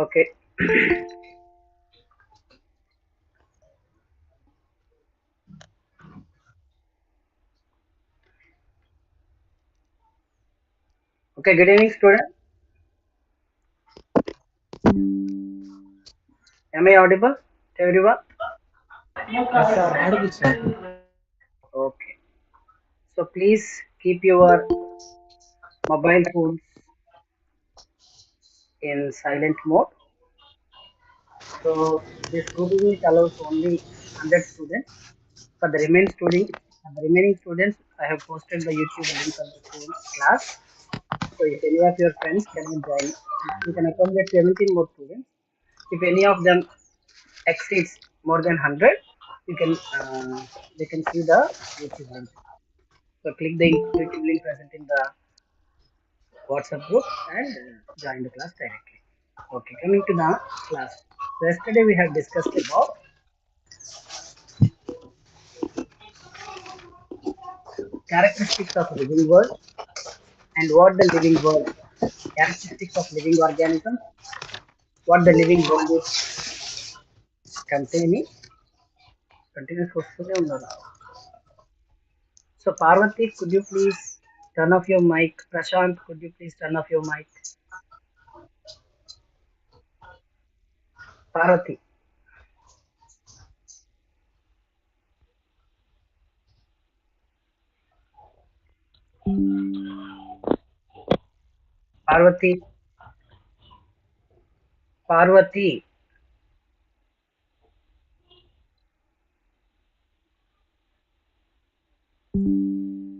Okay. Okay, good evening, student. Am I audible to everyone? Yes, sir. Audible, sir. Okay. So please keep your mobile phones in silent mode. So this group event allows only 100 students. For the remaining students, I have posted the YouTube link of the same class. So if any of your friends cannot join, you can accommodate 17 more students. If any of them exceeds more than 100, you can they can see the YouTube link. So click the YouTube link present in the WhatsApp group and join the class directly. Okay, coming to the class. So yesterday we have discussed about characteristics of living world and what the living world, characteristics of living organisms, what the living world is containing. Continuous question. So Parvati, could you please turn off your mic? Prashant, could you please turn off your mic? Parvati, Parvati, Parvati.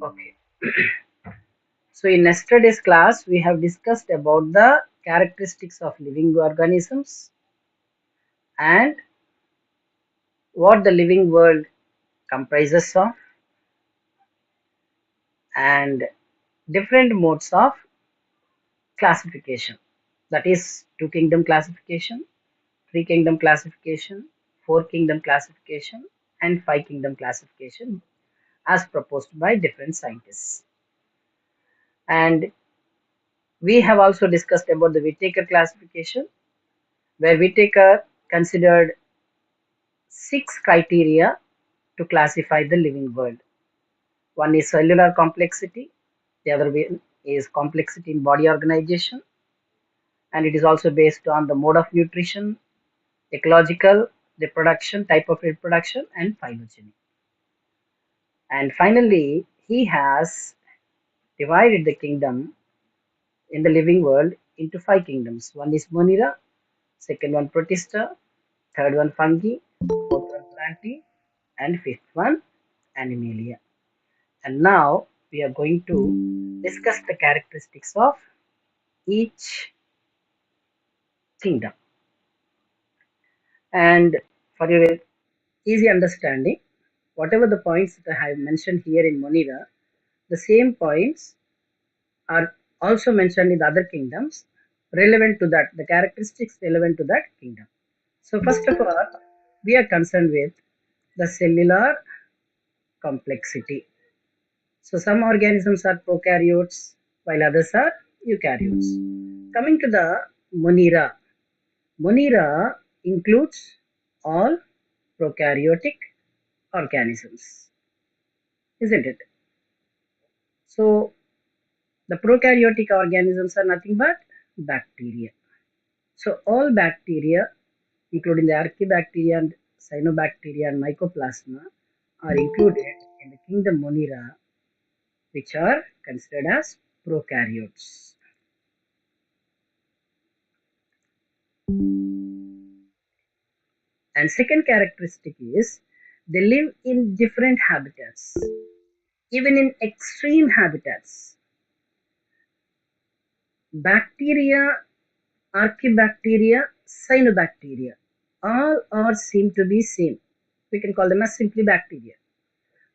Okay. So in yesterday's class, we have discussed about the characteristics of living organisms and what the living world comprises of and different modes of classification. That is two kingdom classification, three kingdom classification, four kingdom classification, and five kingdom classification as proposed by different scientists. And we have also discussed about the Whittaker classification, where Whittaker considered six criteria to classify the living world. One is cellular complexity, the other one is complexity in body organization, and it is also based on the mode of nutrition, ecological reproduction, type of reproduction, and phylogeny. And finally, he has divided the kingdom in the living world into five kingdoms. One is Monera, second one Protista, third one Fungi, fourth one Plantae, and fifth one Animalia. And now we are going to discuss the characteristics of each kingdom. And for your easy understanding, whatever the points that I have mentioned here in Monera, the same points are also mentioned in the other kingdoms relevant to that, the characteristics relevant to that kingdom. So first of all, we are concerned with the cellular complexity. So some organisms are prokaryotes while others are eukaryotes. Coming to the Monera. Monera includes all prokaryotic organisms, isn't it? So the prokaryotic organisms are nothing but bacteria. So all bacteria, including the archaebacteria and cyanobacteria and mycoplasma, are included in the kingdom Monera, which are considered as prokaryotes. And second characteristic is they live in different habitats, even in extreme habitats. Bacteria, archaebacteria, cyanobacteria, all are seem to be same. We can call them as simply bacteria.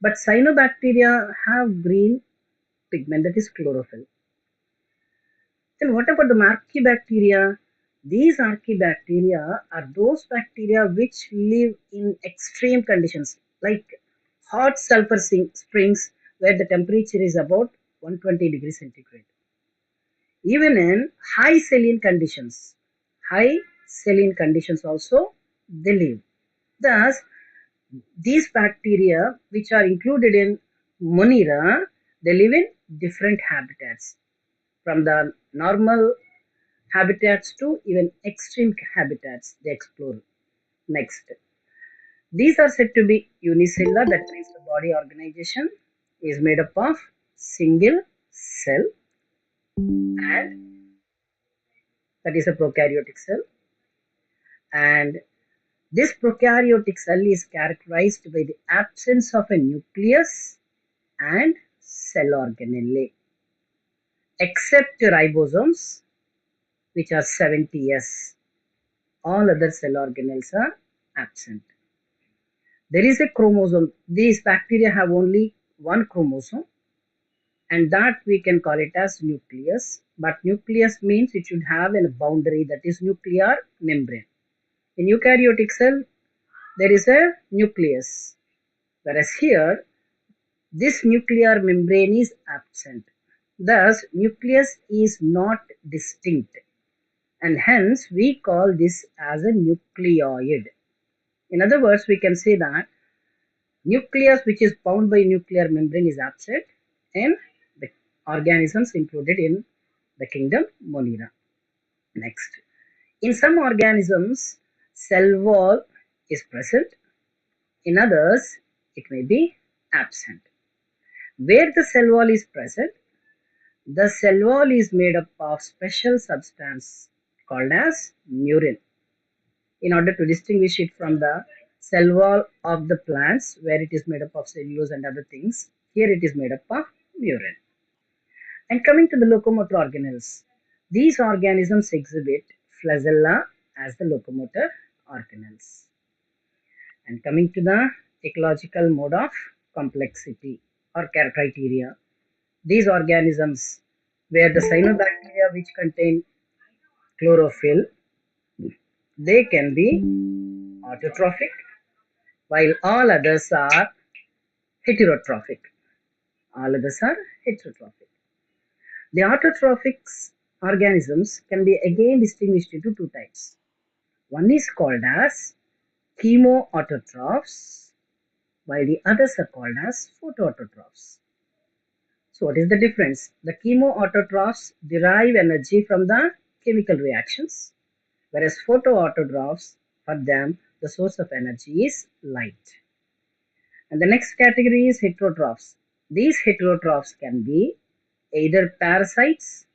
But cyanobacteria have green pigment, that is chlorophyll. Then what about the archaebacteria? These archaebacteria are those bacteria which live in extreme conditions like hot sulfur springs where the temperature is about 120 degrees centigrade. Even in high saline conditions, high saline conditions also they live. Thus, these bacteria which are included in Monera, they live in different habitats from the normal habitats to even extreme habitats they explore. Next, these are said to be unicellular, that means the body organization is made up of single cell, and that is a prokaryotic cell. And this prokaryotic cell is characterized by the absence of a nucleus and cell organelle, except ribosomes, which are 70s. All other cell organelles are absent. There is a chromosome. These bacteria have only one chromosome, and that we can call it as nucleus. But nucleus means it should have a boundary, that is nuclear membrane. In eukaryotic cell, there is a nucleus, whereas here this nuclear membrane is absent. Thus, nucleus is not distinct, and hence we call this as a nucleoid. In other words, we can say that nucleus which is bound by nuclear membrane is absent in the organisms included in the kingdom Monera. Next, in some organisms, cell wall is present. In others, it may be absent. Where the cell wall is present, the cell wall is made up of special substance called as murin. In order to distinguish it from the cell wall of the plants where it is made up of cellulose and other things, here it is made up of murin. And coming to the locomotor organelles, these organisms exhibit flagella as the locomotor organelles. And coming to the ecological mode of complexity or criteria, these organisms where the cyanobacteria which contain chlorophyll, they can be autotrophic, while all others are heterotrophic. All others are heterotrophic. The autotrophic organisms can be again distinguished into two types. One is called as chemoautotrophs, while the others are called as photoautotrophs. So what is the difference? The chemoautotrophs derive energy from the chemical reactions, whereas photoautotrophs, for them, the source of energy is light. And the next category is heterotrophs. These heterotrophs can be either parasites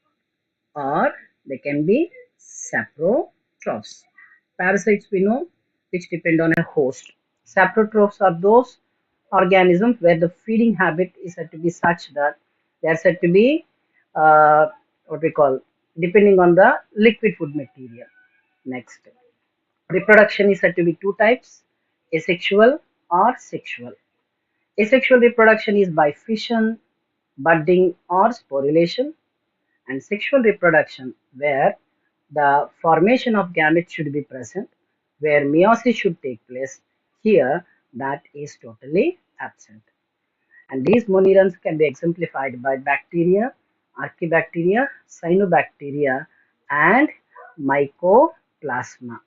or they can be saprotrophs. Parasites we know, which depend on a host. Saprotrophs are those organisms where the feeding habit is said to be such that they are said to be what we call depending on the liquid food material. Next, reproduction is said to be two types: asexual or sexual. Asexual reproduction is by fission, budding, or sporulation, and sexual reproduction where the formation of gametes should be present, where meiosis should take place. Here, that is totally absent. And these monerans can be exemplified by bacteria, archaebacteria, cyanobacteria, and mycoplasma,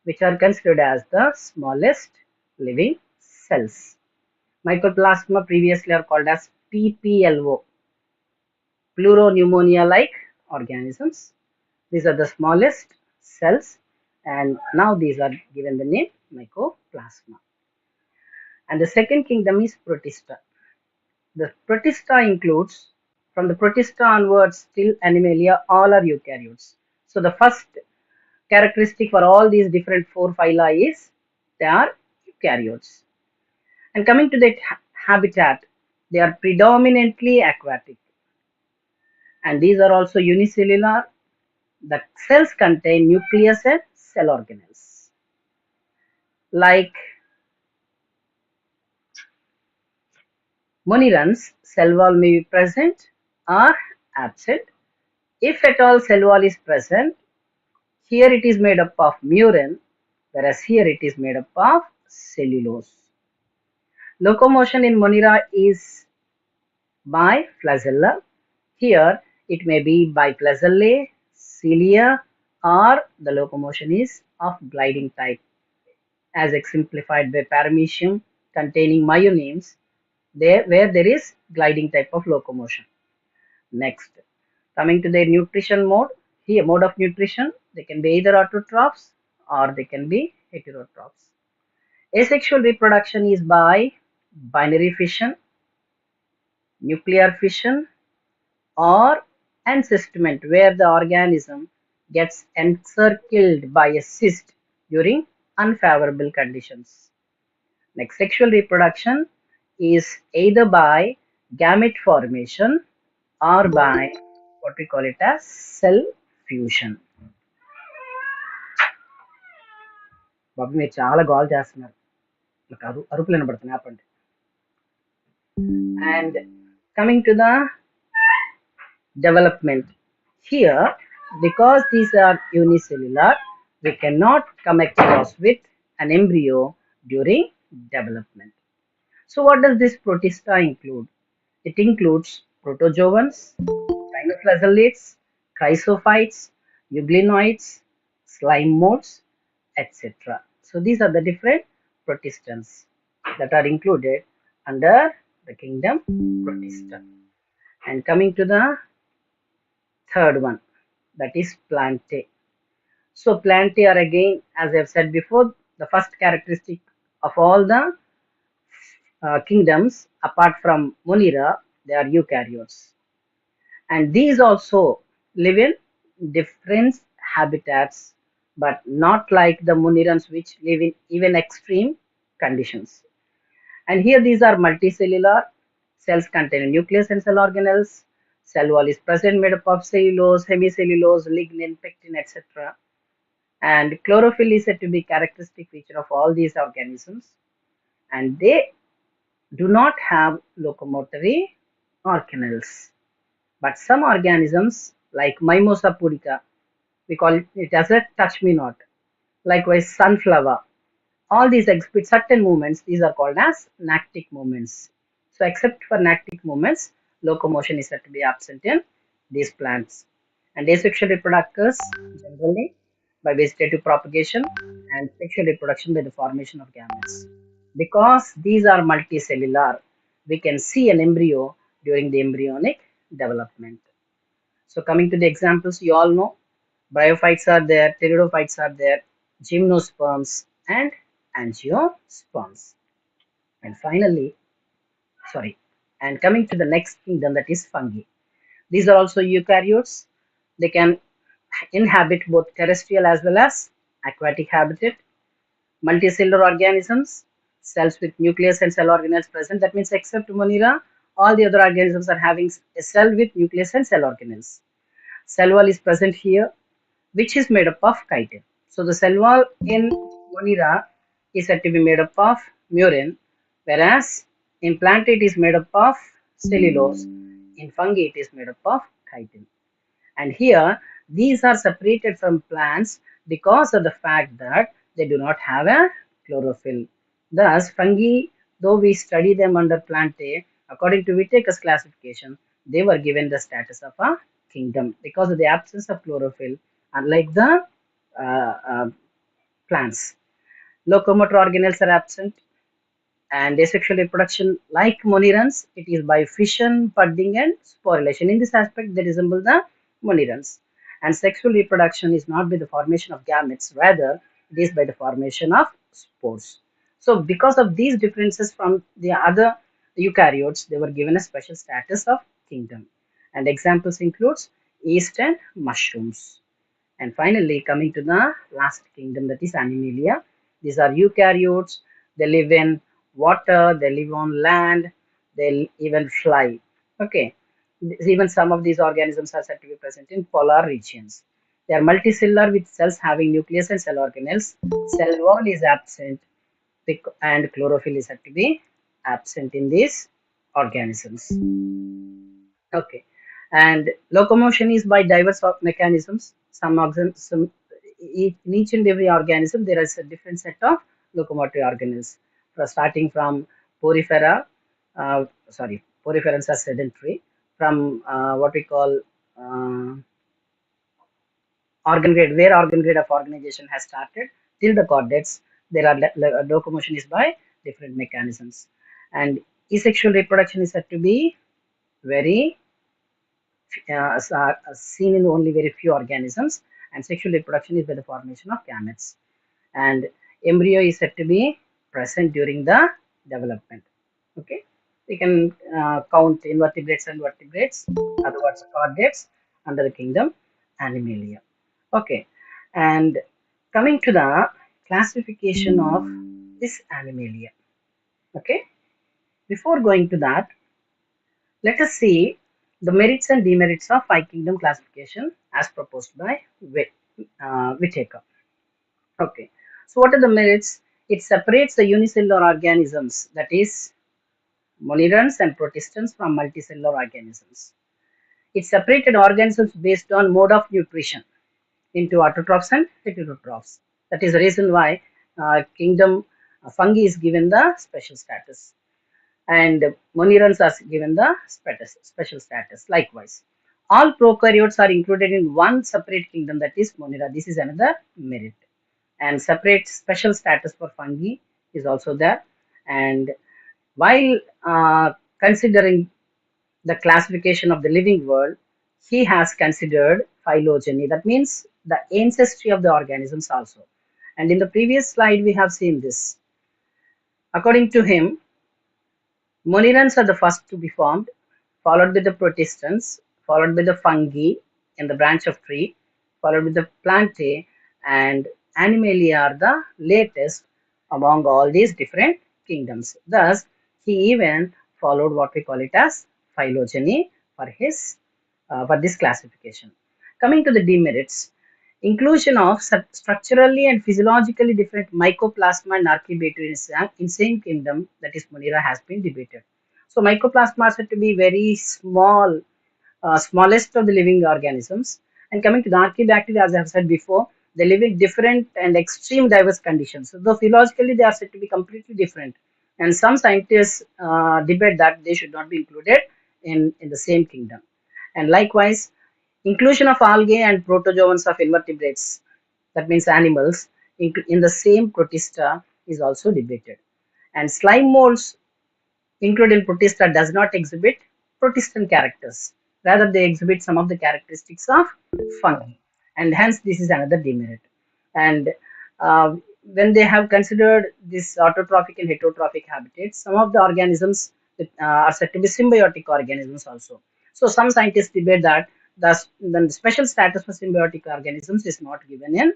which are considered as the smallest living cells. Mycoplasma previously are called as PPLO, pleuropneumonia-like organisms. These are the smallest cells, and now these are given the name mycoplasma. And the second kingdom is Protista. The Protista includes, from the Protista onwards till Animalia, all are eukaryotes. So the first characteristic for all these different four phyla is they are eukaryotes. And coming to the habitat, they are predominantly aquatic, and these are also unicellular. The cells contain nucleus and cell organelles. Like monerans, cell wall may be present or absent. If at all cell wall is present, here it is made up of murin, whereas here it is made up of cellulose. Locomotion in Monera is by flagella. Here it may be by flagellae, cilia, or the locomotion is of gliding type, as exemplified by paramecium containing myonemes, there where there is gliding type of locomotion. Next, coming to their nutrition mode, here mode of nutrition, they can be either autotrophs or they can be heterotrophs. Asexual reproduction is by binary fission, nuclear fission, or encystment, where the organism gets encircled by a cyst during unfavorable conditions. Next, sexual reproduction is either by gamete formation or by what we call it as cell fusion. బాబు మీరు చాలా goal చేస్తున్నారు, నాకు అరుపులు వినబడుతున్నాయి, ఆపండి. And coming to the development, here because these are unicellular, we cannot come across with an embryo during development. So what does this protista include? It includes protozoans, dinoflagellates, chrysophytes, euglenoids, slime modes, etc. So these are the different protistans that are included under the kingdom Protista. And coming to the third one, that is Plantae. So Plantae are again, as I have said before, the first characteristic of all the kingdoms apart from Monera, they are eukaryotes. And these also live in different habitats, but not like the Monerans which live in even extreme conditions. And here these are multicellular, cells contain nucleus and cell organelles, cell wall is present made up of cellulose, hemicellulose, lignin, pectin, etc. And chlorophyll is said to be characteristic feature of all these organisms, and they do not have locomotory organelles. But some organisms like Mimosa pudica, we call it as a touch me not. Likewise, sunflower. All these exhibit certain movements. These are called as nactic movements. So, except for nactic movements, locomotion is said to be absent in these plants. And asexual reproductors generally by vegetative propagation and sexual reproduction by the formation of gametes. Because these are multicellular, we can see an embryo during the embryonic development. So coming to the examples, you all know bryophytes are there, pteridophytes are there, gymnosperms and angiosperms. And finally, sorry, and coming to the next kingdom, that is fungi. These are also eukaryotes. They can inhabit both terrestrial as well as aquatic habitat. Multicellular organisms, cells with nucleus and cell organelles present. That means except Monera, all the other organisms are having a cell with nucleus and cell organelles. Cell wall is present here, which is made up of chitin. So the cell wall in Monera is said to be made up of murin, whereas in plant it is made up of cellulose. In fungi it is made up of chitin. And here these are separated from plants because of the fact that they do not have a chlorophyll. Thus fungi, though we study them under Plantae, according to Whitaker's classification, they were given the status of a kingdom because of the absence of chlorophyll, unlike the uh, uh, plants. Locomotor organelles are absent, and asexual reproduction, like Monerans, it is by fission, budding, and sporulation. In this aspect, they resemble the Monerans. And sexual reproduction is not by the formation of gametes, rather, it is by the formation of spores. So, because of these differences from the other eukaryotes, they were given a special status of kingdom. And examples includes yeast and mushrooms. And finally, coming to the last kingdom, that is Animalia. These are eukaryotes. They live in water, they live on land, they even fly. Okay. Even some of these organisms are said to be present in polar regions. They are multicellular with cells having nucleus and cell organelles. Cell wall is absent and chlorophyll is said to be absent in these organisms. Okay, and locomotion is by diverse mechanisms. In each and every organism there is a different set of locomotive organelles. Starting from porifera, poriferans are sedentary. From what we call uh, organ grade, where organ grade of organization has started till the chordates, there are locomotion is by different mechanisms. And asexual reproduction is said to be very seen in only very few organisms, and sexual reproduction is by the formation of gametes. And embryo is said to be present during the development. Okay, we can count invertebrates and vertebrates, otherwise chordates, under the kingdom Animalia. Okay, and coming to the classification of this Animalia. Okay, before going to that, let us see the merits and demerits of five kingdom classification as proposed by Whittaker. Okay, so what are the merits? It separates the unicellular organisms, that is monerans and protistans, from multicellular organisms. It separated organisms based on mode of nutrition into autotrophs and heterotrophs. That is the reason why kingdom fungi is given the special status, and monerans are given the special status. Likewise, all prokaryotes are included in one separate kingdom, that is monera. This is another merit. And separate special status for fungi is also there. And while considering the classification of the living world, he has considered phylogeny. That means the ancestry of the organisms also. And in the previous slide, we have seen this. According to him, monerans are the first to be formed, followed by the protistans, followed by the fungi in the branch of tree, followed by the plantae, and animalia are the latest among all these different kingdoms. Thus, he even followed what we call it as phylogeny for his for this classification. Coming to the demerits, inclusion of structurally and physiologically different mycoplasma and archaebacteria in same kingdom, that is Monera, has been debated. So mycoplasma are said to be very small, smallest of the living organisms. And coming to the archaebacteria, as I have said before, they live in different and extreme diverse conditions. So though physiologically they are said to be completely different, and some scientists debate that they should not be included in the same kingdom. And likewise, inclusion of algae and protozoans of invertebrates, that means animals, in the same protista is also debated. And slime molds included in protista does not exhibit protistan characters. Rather, they exhibit some of the characteristics of fungi, and hence this is another demerit. And when they have considered this autotrophic and heterotrophic habitats, some of the organisms that, are said to be symbiotic organisms also. So some scientists debate that the special status for symbiotic organisms is not given in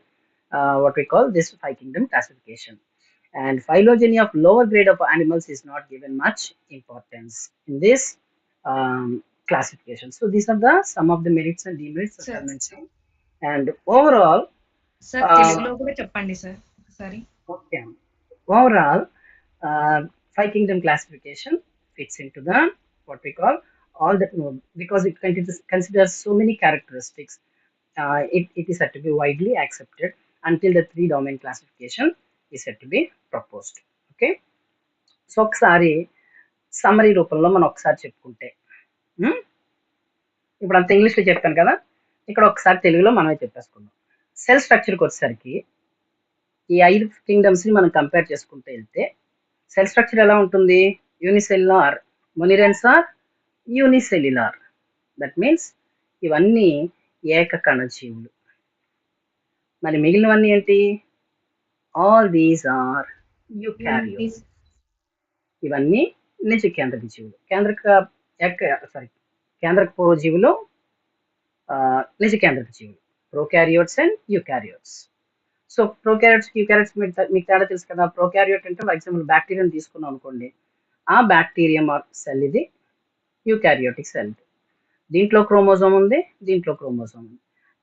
what we call this five kingdom classification. And phylogeny of lower grade of animals is not given much importance in this classification. So these are the some of the merits and demerits that I sir mentioned. And overall, sir uh, తెలుగులో కూడా చెప్పండి sir ఒకసారి. okay, overall, five kingdom classification fits into the what we call all that because it considers so many characteristics. It is said to be widely accepted until the three domain classification is said to be proposed. Okay, so ఒకసారి summary రూపంలో మనం ఒకసారి చెప్పుకుంటే, ఇప్పుడు అంత ఇంగ్లీష్లో చెప్పాను కదా, ఇక్కడ ఒకసారి తెలుగులో మనమే చెప్పేసుకుందాం. సెల్ స్ట్రక్చర్కి వచ్చేసరికి ఈ 5 కింగ్డమ్స్ ని మనం కంపేర్ చేసుకుంటూ వెళ్తే సెల్ స్ట్రక్చర్ ఎలా ఉంటుంది? Unicellular, monerans are unicellular. That means ఇవన్నీ ఏకకణ జీవులు. మరి మిగిలినవన్నీ ఏంటి? All these are eukaryotes. ఇవన్నీ నిజ కేంద్రక జీవులు. కేంద్రక పూర్వ జీవులు నిజ కేంద్రక జీవులు, prokaryotes and eukaryotes. So prokaryotes eukaryotes మీకు తేడా తెలుసు కదా. ప్రోకారియోట్ అంటే ఫర్ ఎగ్జాంపుల్ బ్యాక్టీరియం తీసుకున్నాం అనుకోండి, ఆ బ్యాక్టీరియం సెల్ ఇది యూకారియోటిక్ సెల్. దీంట్లో క్రోమోజోమ్ ఉంది, దీంట్లో క్రోమోజోమ్ ఉంది.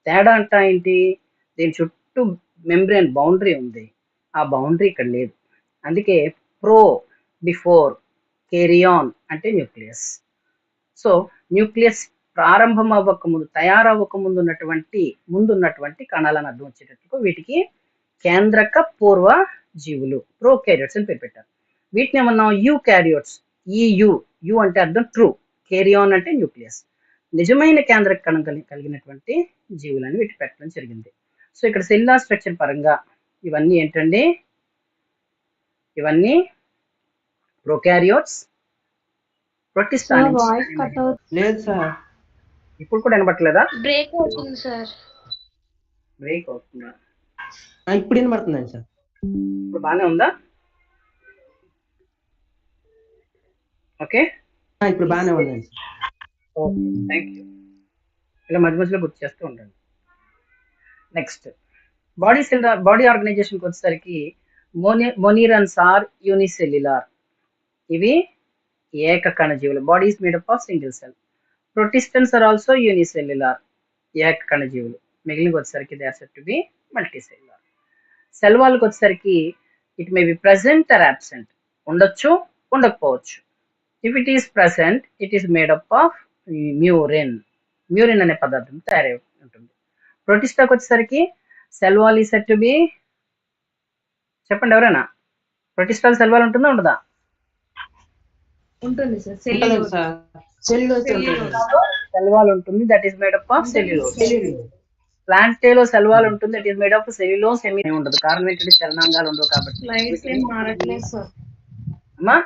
తేడా అంటా ఏంటి? దీని చుట్టూ మెంబ్రేన్ బౌండరీ ఉంది, ఆ బౌండరీ ఇక్కడ లేదు. అందుకే ప్రో బిఫోర్ కేరియాన్ అంటే న్యూక్లియస్. సో న్యూక్లియస్ ప్రారంభం అవ్వకముందు, తయారవ్వకముందు ముందున్నటువంటి కణాలను అర్థం వచ్చేటట్టుగా వీటికి కేంద్రక పూర్వ జీవులు, ప్రోకారియోట్స్ అని పేరు పెట్టారు. వీటిని ఏమన్నా యూకారియోట్స్. ఈ యు అంటే అర్థం ట్రూ, కేరియాన్ అంటే న్యూక్లియస్, నిజమైన కేంద్రక కణం కలిగినటువంటి జీవులని వీటి పెట్టడం జరిగింది. సో ఇక్కడ సెల్యులార్ స్ట్రక్చర్ పరంగా ఇవన్నీ ఏంటండి, ఇవన్నీ ప్రొకారియోట్స్, ప్రొటిస్టా సార్ నుంచి వాయిస్ కట్ అవుతుంది. లేదు సార్. ఇప్పుడు కూడా వినబట్టలేదా? బ్రేక్ అవుతుంది సార్. బ్రేక్ అవుతుందా? ఇప్పుడు వినబడుతుందండి సార్. ఇప్పుడు బాగానే ఉందా? ఓకే, ఇప్పుడు బాగానే ఉందండి సార్. Okay, thank you. ఇలా మధ్య మధ్యలో గుర్తు చేస్తూ ఉండండి. నెక్స్ట్ బాడీ ఆర్గనైజేషన్కి వచ్చేసరికి మొనీరన్స్ ఆర్ యూనిసెల్యులార్. ఇవి ఏక కణజీవులు. Body is made up of single cell. Protistans are also unicellular, ఏక కణజీవులు. మిగిలిన వచ్చేసరికి they are said to be multicellular. Cell వాల్కి వచ్చేసరికి it may be present or absent, ఉండొచ్చు ఉండకపోవచ్చు. If it is present it is made up of murein. Murein అనే పదార్థం తయారై ఉంటుంది. ప్రొటిస్టాకి వచ్చేసరికి cell wall is said to be, చెప్పండి ఎవరైనా, ప్రొటిస్టాల్ సెల్ వాల్ ఉంటుందా ఉండదా? ఉంటుంది సార్. ఉంటుందండి cellulose. Sir. Cellulose cellulose. Cell wall ఉంటుంది, that is made up of cellulose. ప్లాంటేలో సెల్ వాల్ ఉంటుంది, that is made of cellulose. ఉండదు, కారణం ఏంటంటే చలనాంగాలు ఉండవు కాబట్టి. స్లైడ్స్ ఏం మారట్లేదు సార్. అమ్మా